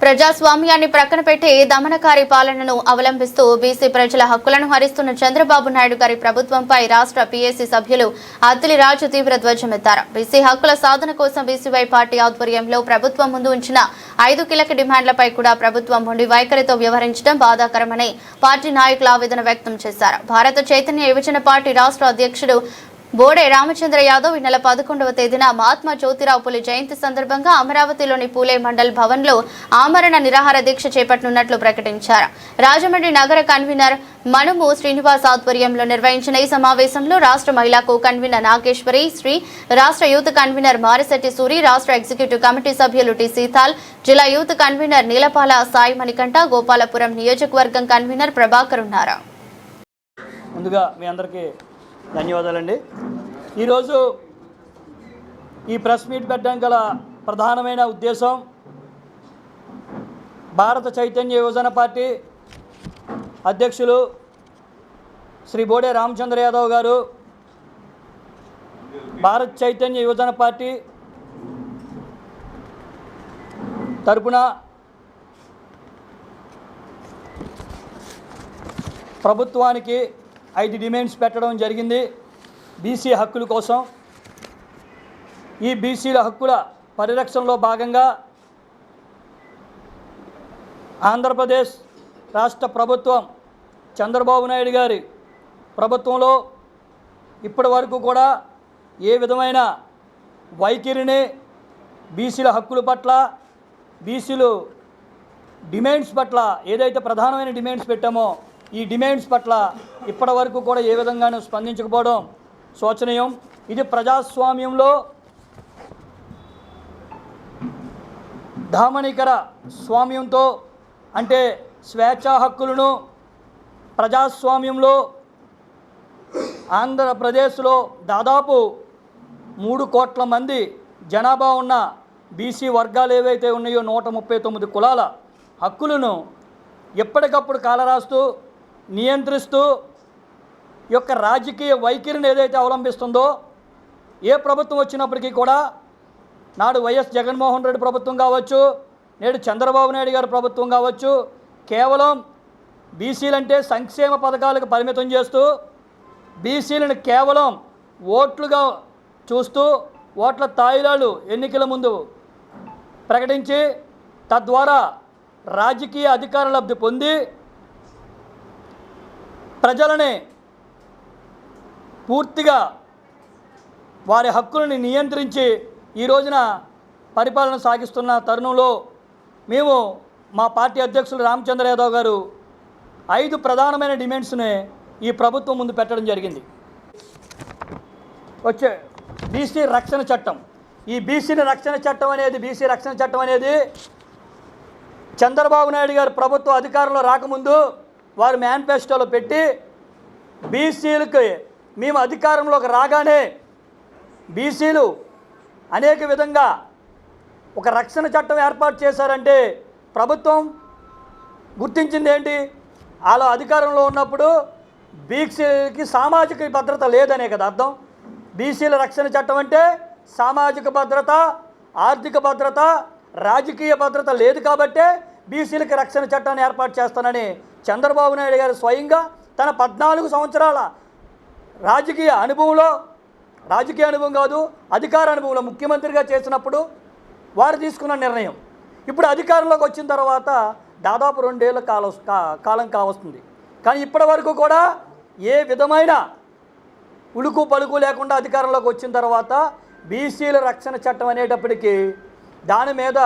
ప్రజాస్వామ్యాన్ని ప్రక్కన పెట్టి దమనకారి పాలనను అవలంబిస్తూ బీసీ ప్రజల హక్కులను హరిస్తున్న చంద్రబాబు నాయుడు గారి ప్రభుత్వంపై రాష్ట్ర పీఏసీ సభ్యులు అత్తిలి రాజు తీవ్ర ధ్వజమెత్తారు. బీసీ హక్కుల సాధన కోసం బీసీవై పార్టీ ఆధ్వర్యంలో ప్రభుత్వం ముందు ఉంచిన 5 కీలక డిమాండ్లపై కూడా ప్రభుత్వం మొండి వైఖరితో వ్యవహరించడం బాధాకరమని పార్టీ నాయకులు ఆవేదన వ్యక్తం చేశారు. భారత చైతన్య యువజన పార్టీ రాష్ట్ర అధ్యక్షుడు బోడే రామచంద్ర యాదవ్ ఈ నెల 11వ తేదీన మహాత్మా జ్యోతిరావు పులే జయంతి సందర్భంగా అమరావతిలోని పూలే మండల్ భవన్లో ఆమరణ నిరాహార దీక్ష చేపట్టనున్నట్లు ప్రకటించారు. రాజమండ్రి నగర కన్వీనర్ మనుము శ్రీనివాస్ ఆధ్వర్యంలో నిర్వహించిన ఈ సమావేశంలో రాష్ట్ర మహిళా కో కన్వీనర్ నాగేశ్వరి శ్రీ, రాష్ట్ర యూత్ కన్వీనర్ మారిశెట్టి సూరి, రాష్ట్ర ఎగ్జిక్యూటివ్ కమిటీ సభ్యులు టి సీతాల్, జిల్లా యూత్ కన్వీనర్ నీలపాల సాయి మణికంఠ, గోపాలపురం నియోజకవర్గం కన్వీనర్ ప్రభాకర్ ఉన్నారు. ముందుగా మీ అందరికీ ధన్యవాదాలండి. ఈరోజు ఈ ప్రెస్ మీట్ పెట్టడం గల ప్రధానమైన ఉద్దేశం, భారత చైతన్య యువజన పార్టీ అధ్యక్షులు శ్రీ బోడే రామచంద్ర యాదవ్ గారు భారత చైతన్య యువజన పార్టీ తరపున ప్రభుత్వానికి 5 డిమాండ్స్ పెట్టడం జరిగింది బీసీ హక్కుల కోసం. ఈ బీసీల హక్కుల పరిరక్షణలో భాగంగా ఆంధ్రప్రదేశ్ రాష్ట్ర ప్రభుత్వం చంద్రబాబు నాయుడు గారి ప్రభుత్వంలో ఇప్పటి వరకు కూడా ఏ విధమైన వైఖరిని బీసీల హక్కుల పట్ల, బీసీలు డిమాండ్స్ పట్ల, ఏదైతే ప్రధానమైన డిమాండ్స్ పెట్టామో ఈ డిమాండ్స్ పట్ల ఇప్పటి వరకు కూడా ఏ విధంగానూ స్పందించకపోవడం శోచనీయం. ఇది ప్రజాస్వామ్యంలో దామనికర స్వామ్యంతో, అంటే స్వేచ్ఛా హక్కులను ప్రజాస్వామ్యంలో ఆంధ్రప్రదేశ్లో దాదాపు 3 కోట్ల మంది జనాభా ఉన్న బీసీ వర్గాలు ఏవైతే ఉన్నాయో 139 కులాల హక్కులను ఎప్పటికప్పుడు కాలరాస్తూ నియంత్రిస్తూ ఈ యొక్క రాజకీయ వైఖరిని ఏదైతే అవలంబిస్తుందో, ఏ ప్రభుత్వం వచ్చినప్పటికీ కూడా, నాడు వైఎస్ జగన్మోహన్ రెడ్డి ప్రభుత్వం కావచ్చు, నేడు చంద్రబాబు నాయుడు గారి ప్రభుత్వం కావచ్చు, కేవలం బీసీలంటే సంక్షేమ పథకాలకు పరిమితం చేస్తూ బీసీలను కేవలం ఓట్లుగా చూస్తూ ఓట్ల తాయిలాలు ఎన్నికల ముందు ప్రకటించి తద్వారా రాజకీయ అధికార లబ్ధి పొంది ప్రజలని పూర్తిగా వారి హక్కులను నియంత్రించి ఈ రోజున పరిపాలన సాగిస్తున్న తరుణంలో మేము మా పార్టీ అధ్యక్షులు రామచంద్ర యాదవ్ గారు 5 ప్రధానమైన డిమాండ్స్ని ఈ ప్రభుత్వం ముందు పెట్టడం జరిగింది. వచ్చే బీసీ రక్షణ చట్టం. ఈ బీసీ రక్షణ చట్టం అనేది చంద్రబాబు నాయుడు గారు ప్రభుత్వం అధికారంలో రాకముందు వారు మేనిఫెస్టోలో పెట్టి, బీసీలకి మేము అధికారంలోకి రాగానే బీసీలు అనేక విధంగా ఒక రక్షణ చట్టం ఏర్పాటు చేశారంటే ప్రభుత్వం గుర్తించింది ఏంటి? అలా అధికారంలో ఉన్నప్పుడు బీసీలకి సామాజిక భద్రత లేదనే కదా అర్థం. బీసీల రక్షణ చట్టం అంటే సామాజిక భద్రత, ఆర్థిక భద్రత, రాజకీయ భద్రత లేదు కాబట్టే బీసీలకి రక్షణ చట్టాన్ని ఏర్పాటు చేస్తానని చంద్రబాబు నాయుడు గారు స్వయంగా తన 14 సంవత్సరాల రాజకీయ అనుభవం కాదు, అధికార అనుభవంలో ముఖ్యమంత్రిగా చేసినప్పుడు వారు తీసుకున్న నిర్ణయం. ఇప్పుడు అధికారంలోకి వచ్చిన తర్వాత దాదాపు 2 ఏళ్ళ కాలం కావస్తుంది. కానీ ఇప్పటి వరకు కూడా ఏ విధమైన ఉలుకు పలుకు లేకుండా అధికారంలోకి వచ్చిన తర్వాత బీసీల రక్షణ చట్టం అనేటప్పటికీ దాని మీద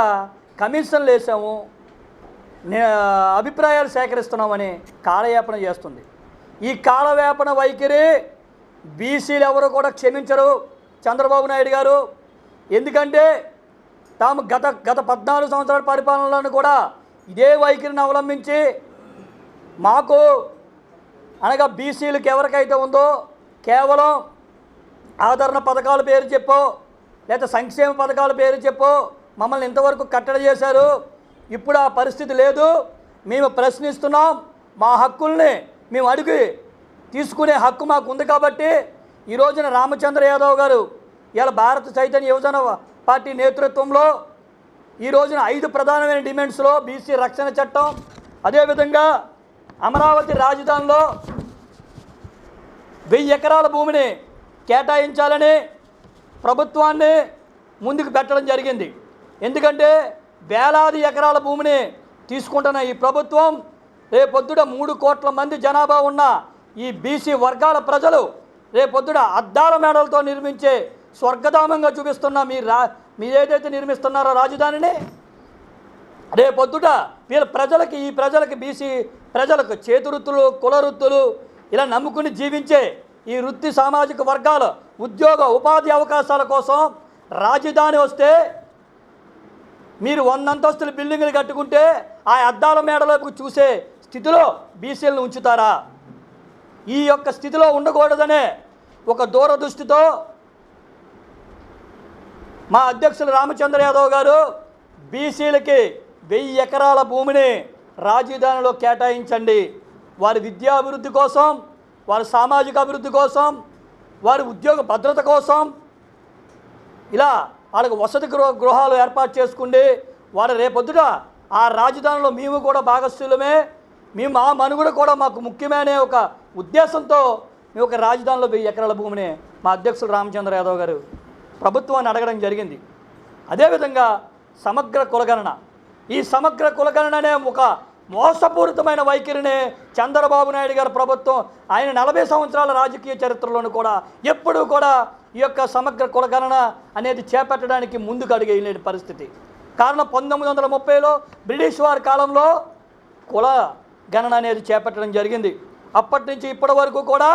కమిషన్లు వేసాము, అభిప్రాయాలు సేకరిస్తున్నామని కాలయాపన చేస్తుంది. ఈ కాలయాపన వైఖరి బీసీలు ఎవరు కూడా క్షమించరు చంద్రబాబు నాయుడు గారు. ఎందుకంటే తాము గత 14 సంవత్సరాల పరిపాలనలను కూడా ఇదే వైఖరిని అవలంబించి మాకు అనగా బీసీలకు ఎవరికైతే ఉందో కేవలం ఆదరణ పథకాల పేరు చెప్పో, లేదా సంక్షేమ పథకాల పేరు చెప్పో మమ్మల్ని ఇంతవరకు కట్టడి చేశారు. ఇప్పుడు ఆ పరిస్థితి లేదు. మేము ప్రశ్నిస్తున్నాం. మా హక్కుల్ని మేము అడిగి తీసుకునే హక్కు మాకు ఉంది కాబట్టి ఈ రోజున రామచంద్ర యాదవ్ గారు ఇలా భారత చైతన్య యువజన పార్టీ నేతృత్వంలో ఈ రోజున 5 ప్రధానమైన డిమాండ్స్లో బీసీ రక్షణ చట్టం, అదేవిధంగా అమరావతి రాజధానిలో 1000 ఎకరాల భూమిని కేటాయించాలని ప్రభుత్వాన్ని ముందుకు పెట్టడం జరిగింది. ఎందుకంటే వేలాది ఎకరాల భూమిని తీసుకుంటున్న ఈ ప్రభుత్వం రేపొద్దుట 3 కోట్ల మంది జనాభా ఉన్న ఈ బీసీ వర్గాల ప్రజలు రేపొద్దుట అద్దాల మేడలతో నిర్మించే స్వర్గధామంగా చూపిస్తున్న మీరు ఏదైతే నిర్మిస్తున్నారో రాజధానిని, రేపొద్దుట ఈ ప్రజలకి బీసీ ప్రజలకు చేతివృత్తులు, కుల వృత్తులు ఇలా నమ్ముకుని జీవించే ఈ వృత్తి సామాజిక వర్గాల ఉద్యోగ ఉపాధి అవకాశాల కోసం రాజధాని వస్తే మీరు 100 అంతస్తుల బిల్డింగులు కట్టుకుంటే ఆ అద్దాల మేడలోకి చూసే స్థితిలో బీసీలను ఉంచుతారా? ఈ యొక్క స్థితిలో ఉండకూడదనే ఒక దూరదృష్టితో మా అధ్యక్షులు రామచంద్ర యాదవ్ గారు బీసీలకి 1000 ఎకరాల భూమిని రాజధానిలో కేటాయించండి, వారి విద్యాభివృద్ధి కోసం, వారి సామాజిక అభివృద్ధి కోసం, వారి ఉద్యోగ భద్రత కోసం, ఇలా వాళ్ళకి వసతి గృహాలు ఏర్పాటు చేసుకుండి వారు రేపొద్దుట ఆ రాజధానిలో మేము కూడా భాగస్థులమే, మేము ఆ మనుగడ కూడా మాకు ముఖ్యమైన ఒక ఉద్దేశంతో మేము ఒక రాజధానిలో 1000 ఎకరాల భూమిని మా అధ్యక్షులు రామచంద్ర యాదవ్ గారు ప్రభుత్వాన్ని అడగడం జరిగింది. అదేవిధంగా సమగ్ర కులగణన, ఈ సమగ్ర కులగణన అనే ఒక మోసపూరితమైన వైఖరిని చంద్రబాబు నాయుడు గారి ప్రభుత్వం ఆయన 40 సంవత్సరాల రాజకీయ చరిత్రలోనూ కూడా ఎప్పుడూ కూడా ఈ యొక్క సమగ్ర కులగణన అనేది చేపట్టడానికి ముందుకు అడిగేయలేని పరిస్థితి. కారణం 1930లో బ్రిటిష్ వారి కాలంలో కుల గణన అనేది చేపట్టడం జరిగింది. అప్పటి నుంచి ఇప్పటి వరకు కూడా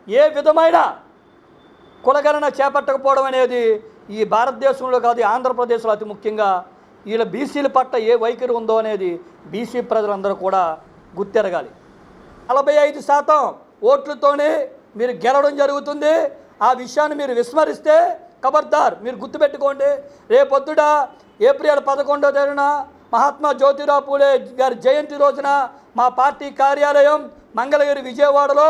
ఏ విధమైన కులగణన చేపట్టకపోవడం అనేది ఈ భారతదేశంలో కాదు, ఆంధ్రప్రదేశ్లో అతి ముఖ్యంగా వీళ్ళ బీసీల పట్ల ఏ వైఖరి ఉందో అనేది బీసీ ప్రజలందరూ కూడా గుర్తెరగాలి. 45% ఓట్లతోనే మీరు గెలవడం జరుగుతుంది. ఆ విషయాన్ని మీరు విస్మరిస్తే ఖబర్దార్, మీరు గుర్తుపెట్టుకోండి. రేపొద్దుట ఏప్రిల్ 11వ తేదీన మహాత్మా జ్యోతిరావు పూలే గారి జయంతి రోజున మా పార్టీ కార్యాలయం మంగళగిరి విజయవాడలో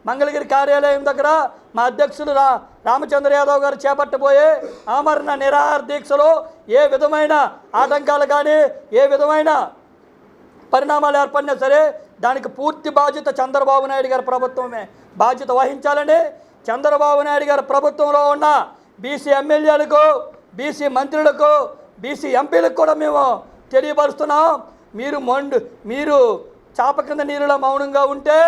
మంగళగిరి కార్యాలయం దగ్గర మా అధ్యక్షులు రామచంద్ర యాదవ్ గారు చేపట్టబోయే ఆమరణ నిరాహార దీక్షలో ఏ విధమైన ఆటంకాలు కానీ ఏ విధమైన పరిణామాలు ఏర్పడినా సరే దానికి పూర్తి బాధ్యత చంద్రబాబు నాయుడు గారి ప్రభుత్వమే బాధ్యత వహించాలని చంద్రబాబు నాయుడు గారి ప్రభుత్వంలో ఉన్న బీసీ ఎమ్మెల్యేలకు, బీసీ మంత్రులకు, బీసీ ఎంపీలకు కూడా మేము తెలియపరుస్తున్నాం. మీరు చాప కింద నీరులో మౌనంగా ఉంటే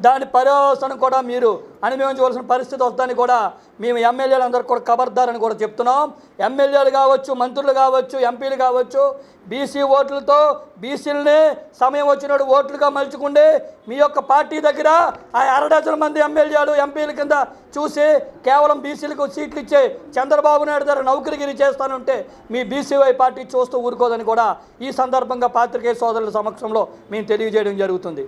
దాని పర్యవసనం కూడా మీరు అనుభవించవలసిన పరిస్థితి వస్తుందని కూడా మేము ఎమ్మెల్యేలు అందరూ కూడా ఖబర్దారని కూడా చెప్తున్నాం. ఎమ్మెల్యేలు కావచ్చు, మంత్రులు కావచ్చు, ఎంపీలు కావచ్చు, బీసీ ఓట్లతో బీసీలని సమయం వచ్చినప్పుడు ఓట్లుగా మలుచుకుండి మీ యొక్క పార్టీ దగ్గర ఆ 6 డజన్ మంది ఎమ్మెల్యేలు ఎంపీల కింద చూసి కేవలం బీసీలకు సీట్లు ఇచ్చే చంద్రబాబు నాయుడు గారు నౌకరిగిరి చేస్తానంటే మీ బీసీవై పార్టీ చూస్తూ ఊరుకోదని కూడా ఈ సందర్భంగా పాత్రికేయ సోదరుల సమక్షంలో మేము తెలియజేయడం జరుగుతుంది.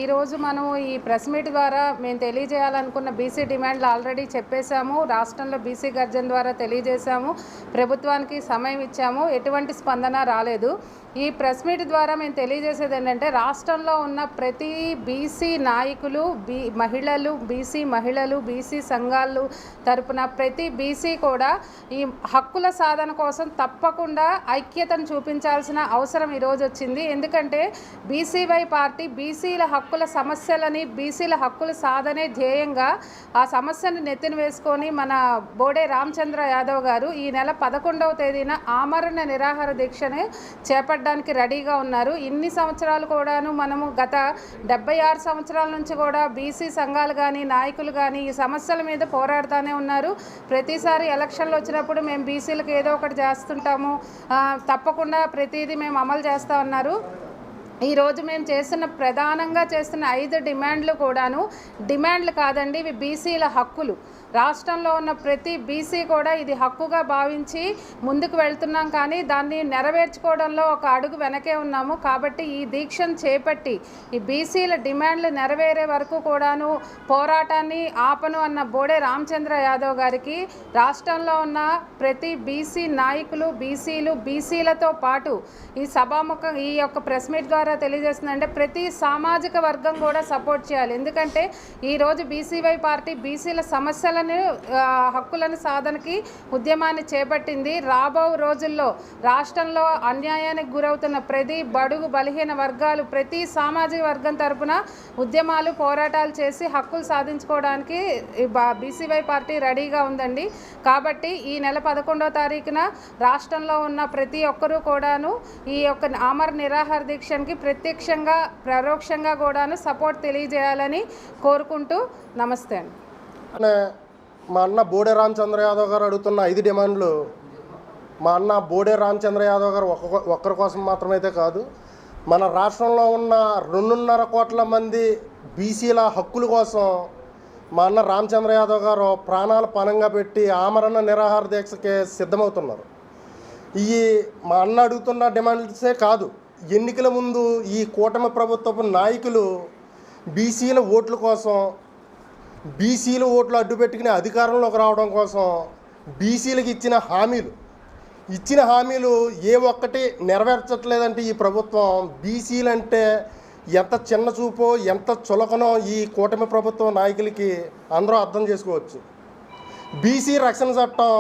ఈరోజు మనం ఈ ప్రెస్ మీట్ ద్వారా మేము తెలియజేయాలనుకున్న బీసీ డిమాండ్లు ఆల్రెడీ చెప్పేశాము. రాష్ట్రంలో బీసీ గర్జన ద్వారా తెలియజేశాము, ప్రభుత్వానికి సమయం ఇచ్చాము, ఎటువంటి స్పందన రాలేదు. ఈ ప్రెస్ మీట్ ద్వారా మేము తెలియజేసేది ఏంటంటే రాష్ట్రంలో ఉన్న ప్రతి బీసీ నాయకులు, మహిళలు, బీసీ సంఘాలు తరపున ప్రతి బీసీ కూడా ఈ హక్కుల సాధన కోసం తప్పకుండా ఐక్యతను చూపించాల్సిన అవసరం ఈరోజు వచ్చింది. ఎందుకంటే బీసీవై పార్టీ బీసీల హక్కుల సమస్యలని, బీసీల హక్కుల సాధనే ధ్యేయంగా ఆ సమస్యను నెత్తిన వేసుకొని మన బోడే రామచంద్ర యాదవ్ గారు ఈ నెల 11వ తేదీన ఆమరణ నిరాహార దీక్షను చేపట్టడానికి రెడీగా ఉన్నారు. ఇన్ని సంవత్సరాలు కూడాను మనము గత 76 సంవత్సరాల నుంచి కూడా బీసీ సంఘాలు కానీ నాయకులు కానీ ఈ సమస్యల మీద పోరాడుతూనే ఉన్నారు. ప్రతిసారి ఎలక్షన్లు వచ్చినప్పుడు మేము బీసీలకు ఏదో ఒకటి చేస్తుంటాము, తప్పకుండా ప్రతిదీ మేము అమలు చేస్తూ ఉన్నారు. ఈరోజు మేము ప్రధానంగా చేస్తున్న 5 డిమాండ్లు కూడాను డిమాండ్లు కాదండి, ఇవి బీసీల హక్కులు. రాష్ట్రంలో ఉన్న ప్రతి బీసీ కూడా ఇది హక్కుగా భావించి ముందుకు వెళ్తున్నాం, కానీ దాన్ని నెరవేర్చుకోవడంలో ఒక అడుగు వెనకే ఉన్నాము. కాబట్టి ఈ దీక్షను చేపట్టి ఈ బీసీల డిమాండ్లు నెరవేరే వరకు కూడాను పోరాటాన్ని ఆపను అన్న బోడే రామచంద్ర యాదవ్ గారికి రాష్ట్రంలో ఉన్న ప్రతి బీసీ నాయకులు, బీసీలతో పాటు ఈ సభాముఖం ఈ యొక్క ప్రెస్ మీట్ ద్వారా తెలియజేస్తుందంటే ప్రతి సామాజిక వర్గం కూడా సపోర్ట్ చేయాలి. ఎందుకంటే ఈరోజు బీసీవై పార్టీ బీసీల సమస్యల హక్కులను సాధనకి ఉద్యమాన్ని చేపట్టింది. రాబో రోజుల్లో రాష్ట్రంలో అన్యాయానికి గురవుతున్న ప్రతి బడుగు బలహీన వర్గాలు, ప్రతి సామాజిక వర్గం తరపున ఉద్యమాలు పోరాటాలు చేసి హక్కులు సాధించుకోవడానికి బీసీవై పార్టీ రెడీగా ఉందండి. కాబట్టి ఈ నెల 11వ తారీఖున రాష్ట్రంలో ఉన్న ప్రతి ఒక్కరూ కూడాను ఈ యొక్క ఆమర నిరాహార దీక్షకి ప్రత్యక్షంగా పరోక్షంగా కూడాను సపోర్ట్ తెలియజేయాలని కోరుకుంటూ నమస్తే అండి. మా అన్న బోడే రామచంద్ర యాదవ్ గారు అడుగుతున్న 5 డిమాండ్లు మా అన్న బోడే రామచంద్ర యాదవ్ గారు ఒక్కరి కోసం మాత్రమైతే కాదు, మన రాష్ట్రంలో ఉన్న 2.5 కోట్ల మంది బీసీల హక్కుల కోసం మా అన్న రామచంద్ర యాదవ్ గారు ప్రాణాలు పణంగా పెట్టి ఆమరణ నిరాహార దీక్షకి సిద్ధమవుతున్నారు. ఈ మా అన్న అడుగుతున్న డిమాండ్సే కాదు, ఎన్నికల ముందు ఈ కూటమి ప్రభుత్వపు నాయకులు బీసీల ఓట్ల కోసం, బీసీల ఓట్లు అడ్డుపెట్టుకుని అధికారంలోకి రావడం కోసం బీసీలకు ఇచ్చిన హామీలు ఏ ఒక్కటి నెరవేర్చట్లేదంటే ఈ ప్రభుత్వం బీసీలంటే ఎంత చిన్న చూపో ఎంత చులకనో ఈ కూటమి ప్రభుత్వం నాయకులకి అందరూ అర్థం చేసుకోవచ్చు. బీసీ రక్షణ చట్టం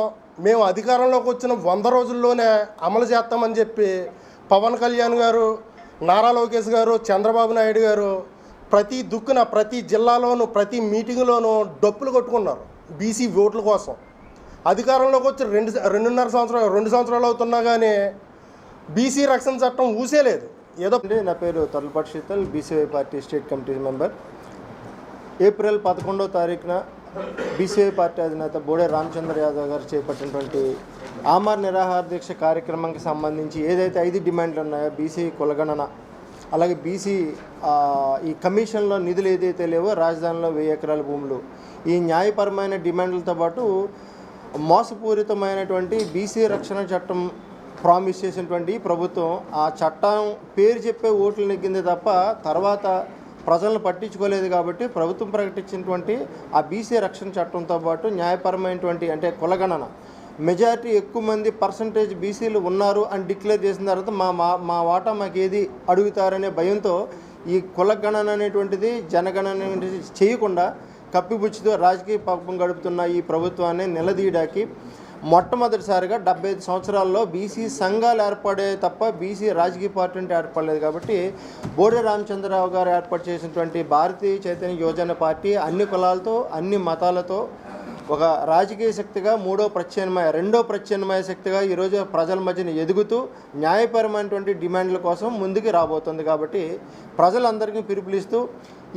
మేము అధికారంలోకి వచ్చిన 100 రోజుల్లోనే అమలు చేస్తామని చెప్పి పవన్ కళ్యాణ్ గారు, నారా లోకేష్ గారు, చంద్రబాబు నాయుడు గారు ప్రతి దుక్కున ప్రతి జిల్లాలోనూ ప్రతి మీటింగ్లోనూ డప్పులు కొట్టుకున్నారు బీసీ ఓట్ల కోసం. అధికారంలోకి వచ్చి 2 సంవత్సరాలు అవుతున్నా కానీ బీసీ రక్షణ చట్టం ఊసేలేదు. ఏదో నా పేరు Tholapati Sheetal, BCY party state committee member. April 11వ తారీఖున బీసీవై పార్టీ అధినేత బోడే రామచంద్ర యాదవ్ గారు చేపట్టినటువంటి ఆమర నిరాహార దీక్ష కార్యక్రమానికి సంబంధించి ఏదైతే 5 డిమాండ్లు ఉన్నాయో, బీసీ కులగణన, అలాగే బీసీ ఈ కమిషన్లో నిధులు ఏదైతే లేవో, రాజధానిలో 1000 ఎకరాల భూములు, ఈ న్యాయపరమైన డిమాండ్లతో పాటు మోసపూరితమైనటువంటి బీసీ రక్షణ చట్టం ప్రామిస్ చేసినటువంటి ప్రభుత్వం ఆ చట్టం పేరు చెప్పే ఓట్లు నెగ్గింది తప్ప తర్వాత ప్రజలను పట్టించుకోలేదు. కాబట్టి ప్రభుత్వం ప్రకటించినటువంటి ఆ బీసీ రక్షణ చట్టంతో పాటు న్యాయపరమైనటువంటి అంటే కులగణన, మెజారిటీ ఎక్కువ మంది పర్సంటేజ్ బీసీలు ఉన్నారు అని డిక్లేర్ చేసిన తర్వాత మా వాటా మాకు ఏది అడుగుతారనే భయంతో ఈ కులగణన అనేటువంటిది జనగణన అనేటువంటిది చేయకుండా కప్పిపుచ్చుతో రాజకీయ పాపం గడుపుతున్న ఈ ప్రభుత్వాన్ని నిలదీయడానికి మొట్టమొదటిసారిగా 75 సంవత్సరాల్లో బీసీ సంఘాలు ఏర్పడే తప్ప బీసీ రాజకీయ పార్టీ అంటే ఏర్పడలేదు. కాబట్టి బోడే రామచంద్రరావు గారు ఏర్పాటు చేసినటువంటి భారతీయ చైతన్య యోజన పార్టీ అన్ని కులాలతో అన్ని మతాలతో ఒక రాజకీయ శక్తిగా రెండో ప్రత్యామ్నాయ శక్తిగా ఈరోజు ప్రజల మధ్యన ఎదుగుతూ న్యాయపరమైనటువంటి డిమాండ్ల కోసం ముందుకు రాబోతుంది. కాబట్టి ప్రజలందరికీ పిలుపునిస్తూ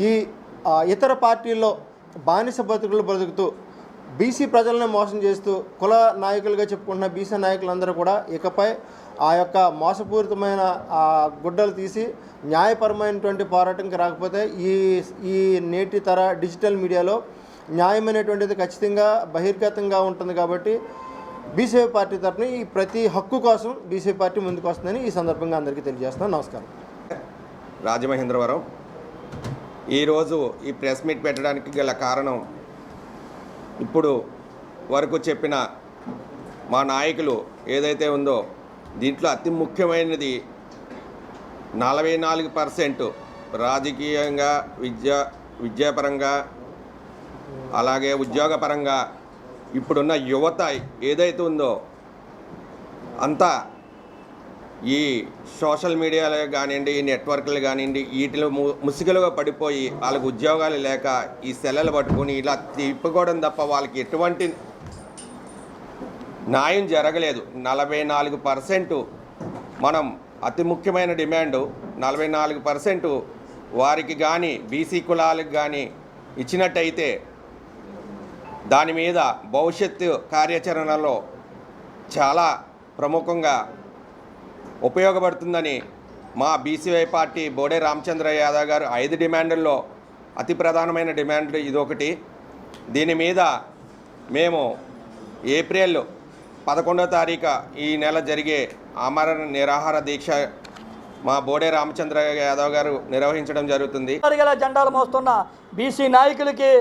ఈ ఇతర పార్టీల్లో బానిస బతుకుతూ బీసీ ప్రజలను మోసం చేస్తూ కుల నాయకులుగా చెప్పుకుంటున్న బీసీ నాయకులందరూ కూడా ఇకపై ఆ యొక్క మోసపూరితమైన గుడ్డలు తీసి న్యాయపరమైనటువంటి పోరాటంకి రాకపోతే ఈ నేటి తర డిజిటల్ మీడియాలో న్యాయమైనటువంటిది ఖచ్చితంగా బహిర్గతంగా ఉంటుంది. కాబట్టి బీసీవై పార్టీ తరఫున ఈ ప్రతి హక్కు కోసం బీసీవై పార్టీ ముందుకు వస్తుందని ఈ సందర్భంగా అందరికీ తెలియజేస్తున్నాను. నమస్కారం. రాజమహేంద్రవరం. ఈరోజు ఈ ప్రెస్ మీట్ పెట్టడానికి గల కారణం, ఇప్పుడు వరకు చెప్పిన మా నాయకులు ఏదైతే ఉందో దీంట్లో అతి ముఖ్యమైనది 44% రాజకీయంగా విద్యాపరంగా అలాగే ఉద్యోగపరంగా ఇప్పుడున్న యువత ఏదైతే ఉందో అంతా ఈ సోషల్ మీడియాలో కానివ్వండి, ఈ నెట్వర్క్లు కానివ్వండి, వీటిలో ముసుగులుగా పడిపోయి వాళ్ళకు ఉద్యోగాలు లేక ఈ సెలలు పట్టుకొని ఇలా తిప్పుకోవడం తప్ప వాళ్ళకి ఎటువంటి న్యాయం జరగలేదు. 44% మనం అతి ముఖ్యమైన డిమాండు 44% వారికి కానీ బీసీ కులాలకు కానీ ఇచ్చినట్టయితే దాని మీద భవిష్యత్తు కార్యాచరణలో చాలా ప్రముఖంగా ఉపయోగపడుతుందని మా బీసీవై పార్టీ బోడే రామచంద్ర యాదవ్ గారు 5 డిమాండ్లలో అతి ప్రధానమైన డిమాండ్ ఇదొకటి. దీని మీద మేము ఏప్రిల్ 11వ తారీఖు ఈ నెల జరిగే ఆమరణ నిరాహార దీక్ష మా బోడే రామచంద్ర యాదవ్ గారు నిర్వహించడం జరుగుతుంది. జెండాలు మోస్తున్న బీసీ నాయకులకి,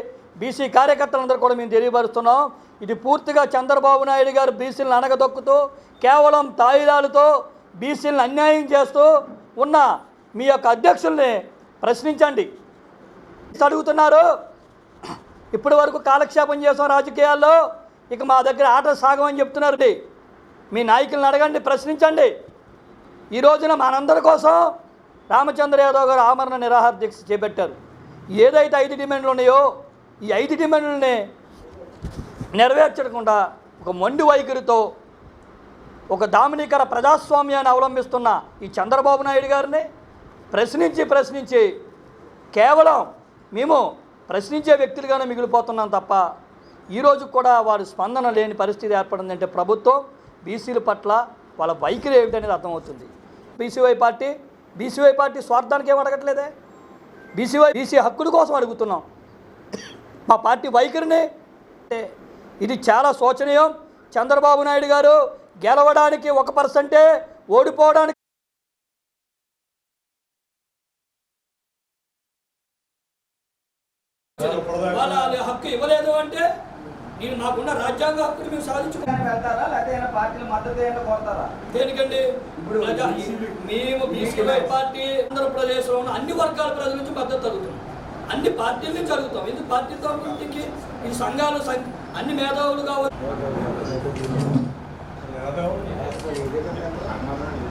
బీసీ కార్యకర్తలందరూ కూడా మేము తెలియపరుస్తున్నాం. ఇది పూర్తిగా చంద్రబాబు నాయుడు గారు బీసీలను అణగదొక్కుతూ కేవలం తాయిలాలతో బీసీలను అన్యాయం చేస్తూ ఉన్న మీ యొక్క అధ్యక్షుల్ని ప్రశ్నించండి. అడుగుతున్నారు ఇప్పటి వరకు కాలక్షేపం చేసాం రాజకీయాల్లో, ఇక మా దగ్గర ఆట సాగమని చెప్తున్నారండి. మీ నాయకులను అడగండి, ప్రశ్నించండి. ఈ రోజున మనందరి కోసం రామచంద్ర యాదవ్ గారు ఆమరణ నిరాహార దీక్ష చేపట్టారు. ఏదైతే 5 డిమాండ్లు ఉన్నాయో ఈ 5 డిమాండ్లని నెరవేర్చకుండా ఒక మొండి వైఖరితో ఒక దామినీకర ప్రజాస్వామ్యాన్ని అవలంబిస్తున్న ఈ చంద్రబాబు నాయుడు గారిని ప్రశ్నించి కేవలం మేము ప్రశ్నించే వ్యక్తులుగానే మిగిలిపోతున్నాం తప్ప ఈరోజు కూడా వారి స్పందన లేని పరిస్థితి ఏర్పడిందంటే ప్రభుత్వం బీసీల పట్ల వాళ్ళ వైఖరి ఏమిటనేది అర్థమవుతుంది. బీసీవై పార్టీ స్వార్థానికి ఏం అడగట్లేదే, బీసీ హక్కుల కోసం అడుగుతున్నాం. మా పార్టీ వైఖరిని ఇది చాలా శోచనీయం. చంద్రబాబు నాయుడు గారు గెలవడానికి 1%, ఓడిపోవడానికి వాళ్ళ హక్కు ఇవ్వలేదు అంటే నేను నాకున్న రాజ్యాంగ హక్కులు మేము సాధించుకుంటారా దేనికండి? మేము బీసీవై పార్టీ ఆంధ్రప్రదేశ్లో ఉన్న అన్ని వర్గాల ప్రజల నుంచి మద్దతు అడుగుతున్నాం, అన్ని పార్టీల నుంచి అడుగుతాం. ఎందుకు పార్టీతో ఇంటికి ఈ సంఘాలు అన్ని మేధావులు కావచ్చు.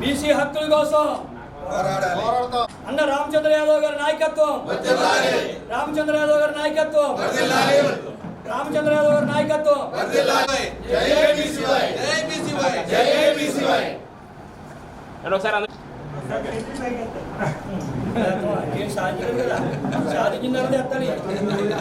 బీసీ హక్కుల కోసం అన్న రామచంద్ర యాదవ్ గారి నాయకత్వం, రామచంద్ర యాదవ్ గారి నాయకత్వం, రామచంద్ర యాదవ్ గారి నాయకత్వం. సాధించిన తర్వాత